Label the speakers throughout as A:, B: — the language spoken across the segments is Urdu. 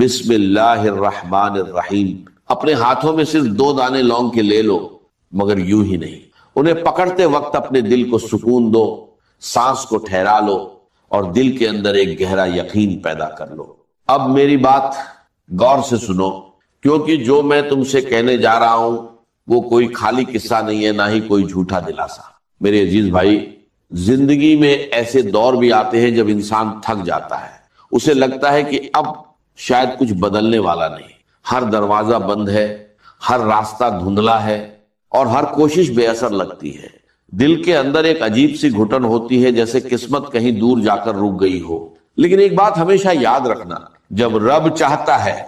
A: بسم اللہ الرحمن الرحیم، اپنے ہاتھوں میں صرف 2 دانے لونگ کے لے لو، مگر یوں ہی نہیں، انہیں پکڑتے وقت اپنے دل کو سکون دو، سانس کو ٹھہرا لو اور دل کے اندر ایک گہرا یقین پیدا کر لو۔ اب میری بات غور سے سنو، کیونکہ جو میں تم سے کہنے جا رہا ہوں وہ کوئی خالی قصہ نہیں ہے، نہ ہی کوئی جھوٹا دلاسا۔ میرے عزیز بھائی، زندگی میں ایسے دور بھی آتے ہیں جب انسان تھک جاتا ہے، اسے لگتا ہے کہ اب شاید کچھ بدلنے والا نہیں، ہر دروازہ بند ہے، ہر راستہ دھندلا ہے اور ہر کوشش بے اثر لگتی ہے۔ دل کے اندر ایک عجیب سی گھٹن ہوتی ہے، جیسے قسمت کہیں دور جا کر رک گئی ہو۔ لیکن ایک بات ہمیشہ یاد رکھنا، جب رب چاہتا ہے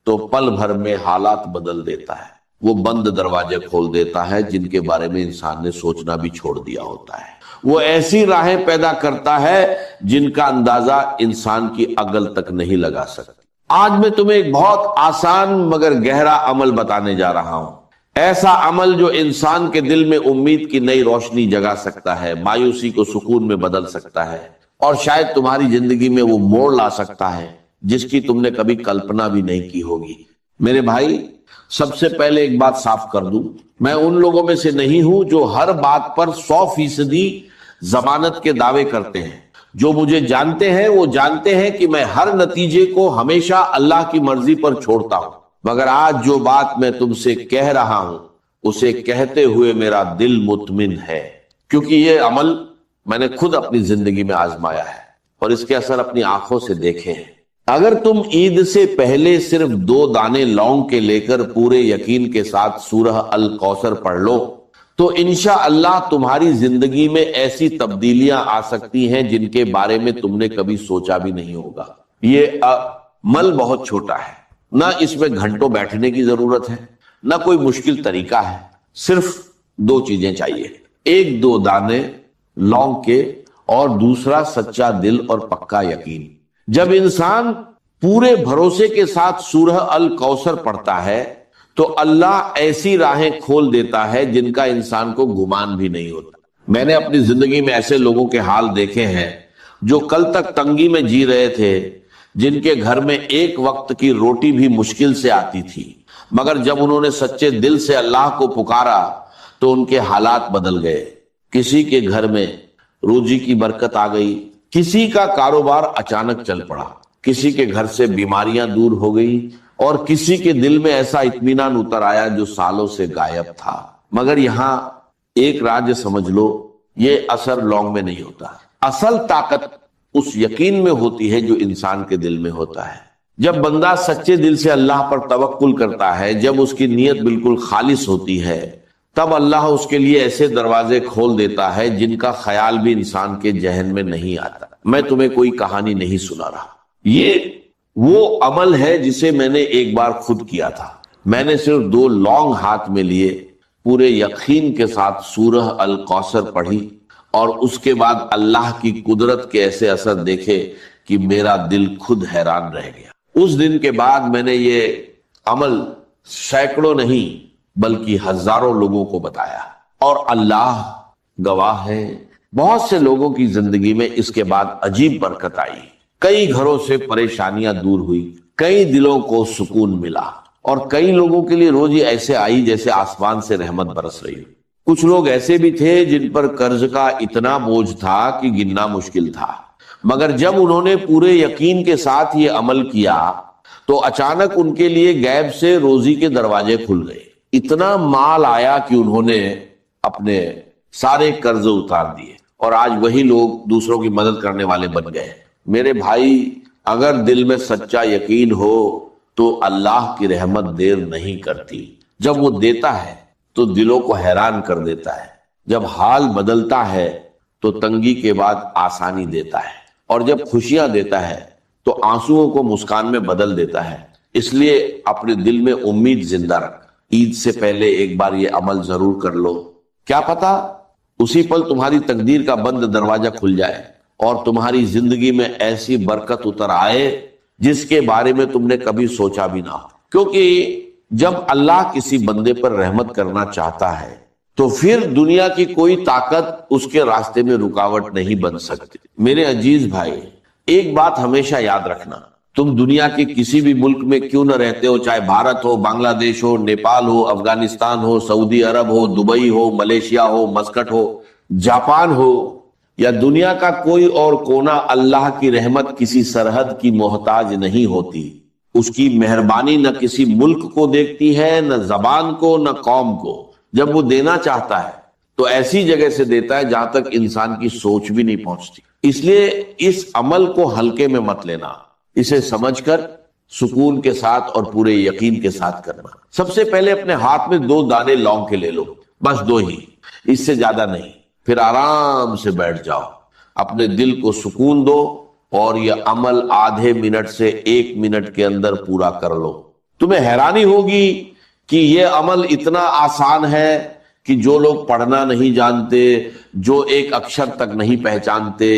A: تو پل بھر میں حالات بدل دیتا ہے، وہ بند دروازے کھول دیتا ہے جن کے بارے میں انسان نے سوچنا بھی چھوڑ دیا ہوتا ہے، وہ ایسی راہیں پیدا کرتا ہے جن کا اندازہ انسان کی عقل تک نہیں لگا سکتا۔ آج میں تمہیں ایک بہت آسان مگر گہرا عمل بتانے جا رہا ہوں، ایسا عمل جو انسان کے دل میں امید کی نئی روشنی جگا سکتا ہے، مایوسی کو سکون میں بدل سکتا ہے اور شاید تمہاری زندگی میں وہ موڑ لا سکتا ہے جس کی تم نے کبھی کلپنا بھی نہیں کی ہوگی۔ میرے بھائی، سب سے پہلے ایک بات صاف کر دوں، میں ان لوگوں میں سے نہیں ہوں جو ہر بات پر 100% ضمانت کے دعوے کرتے ہیں۔ جو مجھے جانتے ہیں وہ جانتے ہیں کہ میں ہر نتیجے کو ہمیشہ اللہ کی مرضی پر چھوڑتا ہوں، مگر آج جو بات میں تم سے کہہ رہا ہوں اسے کہتے ہوئے میرا دل مطمئن ہے، کیونکہ یہ عمل میں نے خود اپنی زندگی میں آزمایا ہے اور اس کے اثر اپنی آنکھوں سے دیکھے ہیں۔ اگر تم عید سے پہلے صرف 2 دانے لونگ کے لے کر پورے یقین کے ساتھ سورہ الکوثر پڑھ لو تو انشاءاللہ تمہاری زندگی میں ایسی تبدیلیاں آ سکتی ہیں جن کے بارے میں تم نے کبھی سوچا بھی نہیں ہوگا۔ یہ عمل بہت چھوٹا ہے، نہ اس میں گھنٹوں بیٹھنے کی ضرورت ہے، نہ کوئی مشکل طریقہ ہے، صرف 2 چیزیں چاہیے، 1-2 دانے لونگ کے اور دوسرا سچا دل اور پکا یقین۔ جب انسان پورے بھروسے کے ساتھ سورہ الکوثر پڑھتا ہے تو اللہ ایسی راہیں کھول دیتا ہے جن کا انسان کو گمان بھی نہیں ہوتا۔ میں نے اپنی زندگی میں ایسے لوگوں کے حال دیکھے ہیں جو کل تک تنگی میں جی رہے تھے، جن کے گھر میں ایک وقت کی روٹی بھی مشکل سے آتی تھی، مگر جب انہوں نے سچے دل سے اللہ کو پکارا تو ان کے حالات بدل گئے۔ کسی کے گھر میں روزی کی برکت آ گئی، کسی کا کاروبار اچانک چل پڑا، کسی کے گھر سے بیماریاں دور ہو گئی اور کسی کے دل میں ایسا اطمینان اتر آیا جو سالوں سے غائب تھا۔ مگر یہاں ایک راز سمجھ لو، یہ اثر لونگ میں نہیں ہوتا، اصل طاقت اس یقین میں ہوتی ہے جو انسان کے دل میں ہوتا ہے۔ جب بندہ سچے دل سے اللہ پر توکل کرتا ہے، جب اس کی نیت بالکل خالص ہوتی ہے، تب اللہ اس کے لیے ایسے دروازے کھول دیتا ہے جن کا خیال بھی انسان کے ذہن میں نہیں آتا۔ میں تمہیں کوئی کہانی نہیں سنا رہا، یہ وہ عمل ہے جسے میں نے ایک بار خود کیا تھا۔ میں نے صرف 2 لونگ ہاتھ میں لیے، پورے یقین کے ساتھ سورہ الکوثر پڑھی اور اس کے بعد اللہ کی قدرت کے ایسے اثر دیکھے کہ میرا دل خود حیران رہ گیا۔ اس دن کے بعد میں نے یہ عمل سینکڑوں نہیں بلکہ ہزاروں لوگوں کو بتایا، اور اللہ گواہ ہے، بہت سے لوگوں کی زندگی میں اس کے بعد عجیب برکت آئی، کئی گھروں سے پریشانیاں دور ہوئی، کئی دلوں کو سکون ملا اور کئی لوگوں کے لیے روزی ایسے آئی جیسے آسمان سے رحمت برس رہی۔ کچھ لوگ ایسے بھی تھے جن پر قرض کا اتنا بوجھ تھا کہ گننا مشکل تھا، مگر جب انہوں نے پورے یقین کے ساتھ یہ عمل کیا تو اچانک ان کے لیے غیب سے روزی کے دروازے کھل گئے، اتنا مال آیا کہ انہوں نے اپنے سارے قرض اتار دیے اور آج وہی لوگ دوسروں کی مدد کرنے والے بن گئے۔ میرے بھائی، اگر دل میں سچا یقین ہو تو اللہ کی رحمت دیر نہیں کرتی، جب وہ دیتا ہے تو دلوں کو حیران کر دیتا ہے، جب حال بدلتا ہے تو تنگی کے بعد آسانی دیتا ہے، اور جب خوشیاں دیتا ہے تو آنسوؤں کو مسکان میں بدل دیتا ہے۔ اس لیے اپنے دل میں امید زندہ رکھ، عید سے پہلے ایک بار یہ عمل ضرور کر لو، کیا پتا اسی پل تمہاری تقدیر کا بند دروازہ کھل جائے اور تمہاری زندگی میں ایسی برکت اتر آئے جس کے بارے میں تم نے کبھی سوچا بھی نہ ہو۔ کیونکہ جب اللہ کسی بندے پر رحمت کرنا چاہتا ہے تو پھر دنیا کی کوئی طاقت اس کے راستے میں رکاوٹ نہیں بن سکتی۔ میرے عزیز بھائی، ایک بات ہمیشہ یاد رکھنا، تم دنیا کے کسی بھی ملک میں کیوں نہ رہتے ہو، چاہے بھارت ہو، بنگلہ دیش ہو، نیپال ہو، افغانستان ہو، سعودی عرب ہو، دبئی ہو، ملیشیا ہو، مسکٹ ہو، جاپان ہو، یا دنیا کا کوئی اور کونا، اللہ کی رحمت کسی سرحد کی محتاج نہیں ہوتی۔ اس کی مہربانی نہ کسی ملک کو دیکھتی ہے، نہ زبان کو، نہ قوم کو۔ جب وہ دینا چاہتا ہے تو ایسی جگہ سے دیتا ہے جہاں تک انسان کی سوچ بھی نہیں پہنچتی۔ اس لیے اس عمل کو ہلکے میں مت لینا، اسے سمجھ کر سکون کے ساتھ اور پورے یقین کے ساتھ کرنا۔ سب سے پہلے اپنے ہاتھ میں 2 دانے لونگ کے لے لو، بس 2 ہی، اس سے زیادہ نہیں۔ پھر آرام سے بیٹھ جاؤ، اپنے دل کو سکون دو، اور یہ عمل آدھے منٹ سے 1 منٹ کے اندر پورا کر لو۔ تمہیں حیرانی ہوگی کہ یہ عمل اتنا آسان ہے کہ جو لوگ پڑھنا نہیں جانتے، جو ایک اکشر تک نہیں پہچانتے،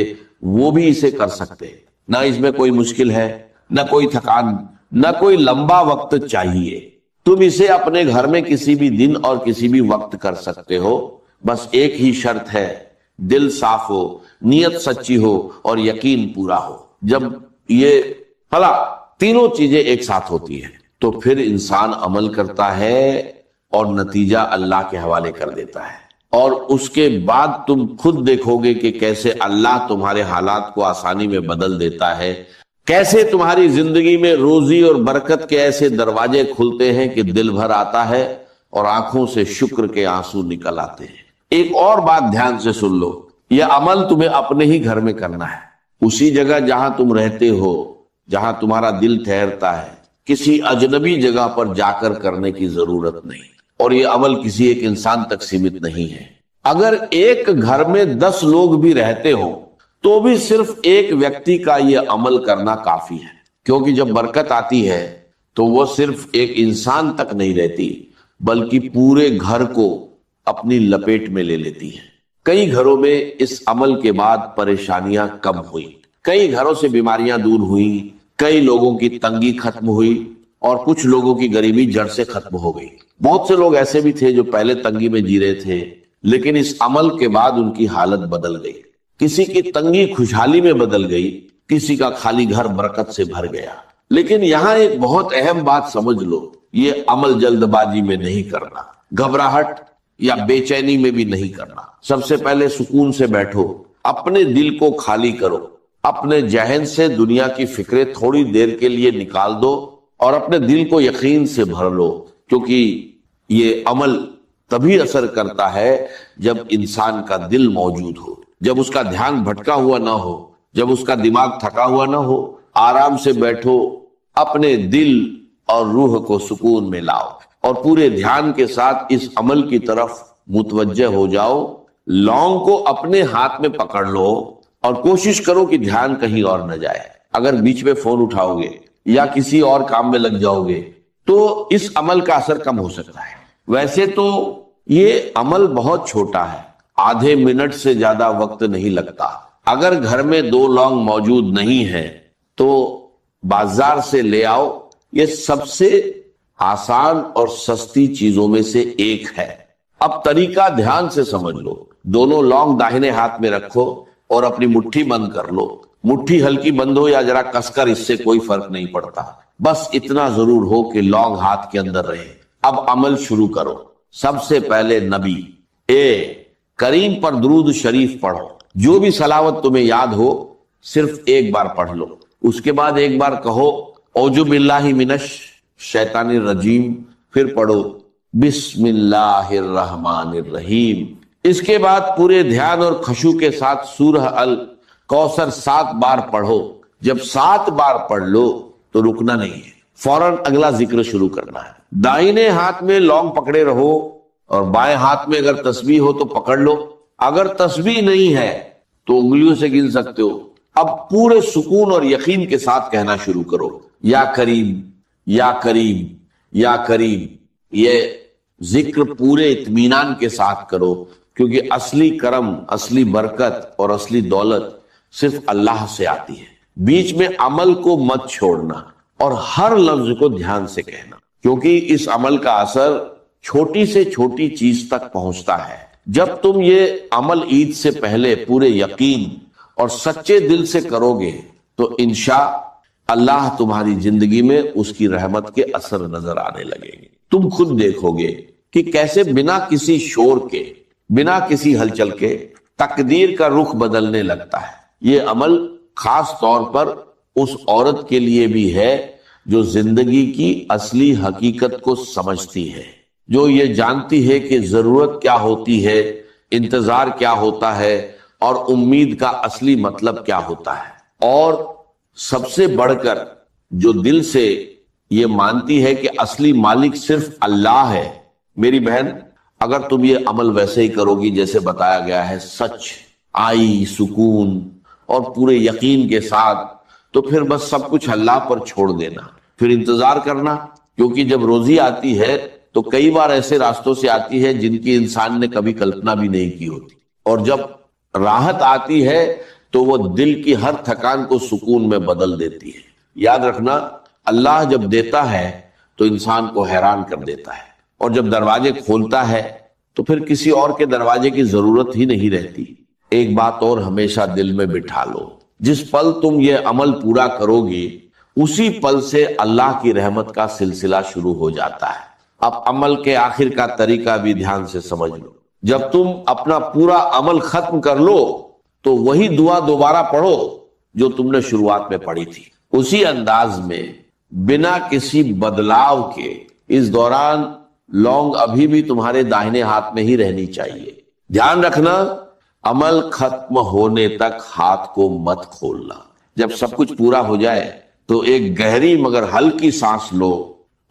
A: وہ بھی اسے کر سکتے۔ نہ اس میں کوئی مشکل ہے، نہ کوئی تھکان، نہ کوئی لمبا وقت چاہیے۔ تم اسے اپنے گھر میں کسی بھی دن اور کسی بھی وقت کر سکتے ہو، بس ایک ہی شرط ہے، دل صاف ہو، نیت سچی ہو اور یقین پورا ہو۔ جب یہ تینوں چیزیں ایک ساتھ ہوتی ہیں تو پھر انسان عمل کرتا ہے اور نتیجہ اللہ کے حوالے کر دیتا ہے، اور اس کے بعد تم خود دیکھو گے کہ کیسے اللہ تمہارے حالات کو آسانی میں بدل دیتا ہے، کیسے تمہاری زندگی میں روزی اور برکت کے ایسے دروازے کھلتے ہیں کہ دل بھر آتا ہے اور آنکھوں سے شکر کے آنسو نکل آتے ہیں۔ ایک اور بات دھیان سے سن لو، یہ عمل تمہیں اپنے ہی گھر میں کرنا ہے، اسی جگہ جہاں تم رہتے ہو، جہاں تمہارا دل ٹھہرتا ہے، کسی اجنبی جگہ پر جا کر کرنے کی ضرورت نہیں، اور یہ عمل کسی ایک انسان تک سیمت نہیں ہے۔ اگر ایک گھر میں 10 لوگ بھی رہتے ہوں تو بھی صرف ایک ویکتی کا یہ عمل کرنا کافی ہے، کیونکہ جب برکت آتی ہے تو وہ صرف ایک انسان تک نہیں رہتی بلکہ پورے گھر کو اپنی لپیٹ میں لے لیتی ہے۔ کئی گھروں میں اس عمل کے بعد پریشانیاں کم ہوئی، کئی گھروں سے بیماریاں دور ہوئی، کئی لوگوں کی تنگی ختم ہوئی، اور کچھ لوگوں کی غریبی جڑ سے ختم ہو گئی۔ بہت سے لوگ ایسے بھی تھے جو پہلے تنگی میں جی رہے تھے، لیکن اس عمل کے بعد ان کی حالت بدل گئی۔ کسی کی تنگی خوشحالی میں بدل گئی، کسی کا خالی گھر برکت سے بھر گیا۔ لیکن یہاں ایک بہت اہم بات سمجھ لو، یہ عمل جلد بازی میں نہیں کرنا، گھبراہٹ یا بے چینی میں بھی نہیں کرنا۔ سب سے پہلے سکون سے بیٹھو، اپنے دل کو خالی کرو، اپنے ذہن سے دنیا کی فکریں تھوڑی دیر کے لیے نکال دو اور اپنے دل کو یقین سے بھر لو، کیونکہ یہ عمل تبھی اثر کرتا ہے جب انسان کا دل موجود ہو، جب اس کا دھیان بھٹکا ہوا نہ ہو، جب اس کا دماغ تھکا ہوا نہ ہو۔ آرام سے بیٹھو، اپنے دل اور روح کو سکون میں لاؤ اور پورے دھیان کے ساتھ اس عمل کی طرف متوجہ ہو جاؤ۔ لونگ کو اپنے ہاتھ میں پکڑ لو اور کوشش کرو کہ دھیان کہیں اور نہ جائے۔ اگر بیچ میں فون اٹھاؤ گے یا کسی اور کام میں لگ جاؤ گے تو اس عمل کا اثر کم ہو سکتا ہے۔ ویسے تو یہ عمل بہت چھوٹا ہے، آدھے منٹ سے زیادہ وقت نہیں لگتا۔ اگر گھر میں 2 لونگ موجود نہیں ہیں تو بازار سے لے آؤ، یہ سب سے آسان اور سستی چیزوں میں سے ایک ہے۔ اب طریقہ دھیان سے سمجھ لو، دونوں لونگ داہنے ہاتھ میں رکھو اور اپنی مٹھی بند کر لو۔ مٹھی ہلکی بند ہو یا ذرا کس کر، اس سے کوئی فرق نہیں پڑتا، بس اتنا ضرور ہو کہ لونگ ہاتھ کے اندر رہے۔ اب عمل شروع کرو۔ سب سے پہلے نبی کریم پر درود شریف پڑھو، جو بھی صلوات تمہیں یاد ہو صرف ایک بار پڑھ لو، اس کے بعد ایک بار کہو اعوذ باللہ من الشیطان الرجیم، پھر پڑھو بسم اللہ الرحمن الرحیم۔ اس کے بعد پورے دھیان اور خشوع کے ساتھ سورہ الکوثر 7 بار پڑھو۔ جب 7 بار پڑھ لو تو رکنا نہیں ہے، فوراً اگلا ذکر شروع کرنا ہے۔ دائیں ہاتھ میں لونگ پکڑے رہو اور بائیں ہاتھ میں اگر تسبیح ہو تو پکڑ لو، اگر تسبیح نہیں ہے تو انگلیوں سے گن سکتے ہو۔ اب پورے سکون اور یقین کے ساتھ کہنا شروع کرو، یا کریم یا کریم یا کریم۔ یہ ذکر پورے اطمینان کے ساتھ کرو، کیونکہ اصلی کرم، اصلی برکت اور اصلی دولت صرف اللہ سے آتی ہے۔ بیچ میں عمل کو مت چھوڑنا اور ہر لفظ کو دھیان سے کہنا، کیونکہ اس عمل کا اثر چھوٹی سے چھوٹی چیز تک پہنچتا ہے۔ جب تم یہ عمل عید سے پہلے پورے یقین اور سچے دل سے کرو گے تو انشاء اللہ تمہاری زندگی میں اس کی رحمت کے اثر نظر آنے لگیں گے۔ تم خود دیکھو گے کہ کیسے بنا کسی شور کے، بنا کسی ہلچل کے تقدیر کا رخ بدلنے لگتا ہے۔ یہ عمل خاص طور پر اس عورت کے لیے بھی ہے جو زندگی کی اصلی حقیقت کو سمجھتی ہے، جو یہ جانتی ہے کہ ضرورت کیا ہوتی ہے، انتظار کیا ہوتا ہے اور امید کا اصلی مطلب کیا ہوتا ہے، اور سب سے بڑھ کر جو دل سے یہ مانتی ہے کہ اصلی مالک صرف اللہ ہے۔ میری بہن، اگر تم یہ عمل ویسے ہی کرو گی جیسے بتایا گیا ہے، سچ، آئی، سکون اور پورے یقین کے ساتھ، تو پھر بس سب کچھ اللہ پر چھوڑ دینا، پھر انتظار کرنا، کیونکہ جب روزی آتی ہے تو کئی بار ایسے راستوں سے آتی ہے جن کی انسان نے کبھی کلپنا بھی نہیں کی ہوتی، اور جب راحت آتی ہے تو وہ دل کی ہر تھکان کو سکون میں بدل دیتی ہے۔ یاد رکھنا، اللہ جب دیتا ہے تو انسان کو حیران کر دیتا ہے، اور جب دروازے کھولتا ہے تو پھر کسی اور کے دروازے کی ضرورت ہی نہیں رہتی۔ ایک بات اور ہمیشہ دل میں بٹھا لو، جس پل تم یہ عمل پورا کرو گی اسی پل سے اللہ کی رحمت کا سلسلہ شروع ہو جاتا ہے۔ اب عمل کے آخر کا طریقہ بھی دھیان سے سمجھ لو۔ جب تم اپنا پورا عمل ختم کر لو تو وہی دعا دوبارہ پڑھو جو تم نے شروعات میں پڑھی تھی، اسی انداز میں، بنا کسی بدلاؤ کے۔ اس دوران لونگ ابھی بھی تمہارے داہنے ہاتھ میں ہی رہنی چاہیے۔ دھیان رکھنا، عمل ختم ہونے تک ہاتھ کو مت کھولنا۔ جب سب کچھ پورا ہو جائے تو ایک گہری مگر ہلکی سانس لو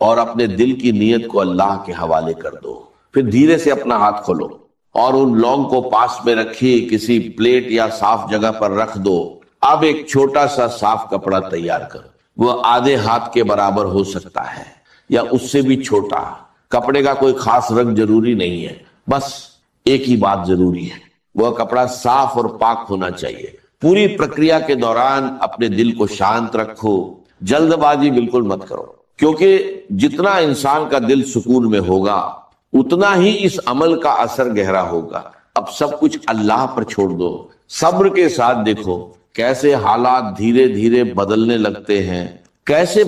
A: اور اپنے دل کی نیت کو اللہ کے حوالے کر دو۔ پھر دھیرے سے اپنا ہاتھ کھولو اور ان لونگ کو پاس میں رکھی کسی پلیٹ یا صاف جگہ پر رکھ دو۔ اب ایک چھوٹا سا صاف کپڑا تیار کر، وہ آدھے ہاتھ کے برابر ہو سکتا ہے یا اس سے بھی چھوٹا۔ کپڑے کا کوئی خاص رنگ ضروری نہیں ہے، بس ایک ہی بات ضروری ہے، وہ کپڑا صاف اور پاک ہونا چاہیے۔ پوری پرکریا کے دوران اپنے دل کو شانت رکھو، جلد بازی بالکل مت کرو، کیونکہ جتنا انسان کا دل سکون میں ہوگا اتنا ہی اس عمل کا اثر گہرا ہوگا۔ اب سب کچھ اللہ پر چھوڑ دو، صبر کے ساتھ دیکھو کیسے حالات دھیرے دھیرے بدلنے لگتے ہیں، کیسے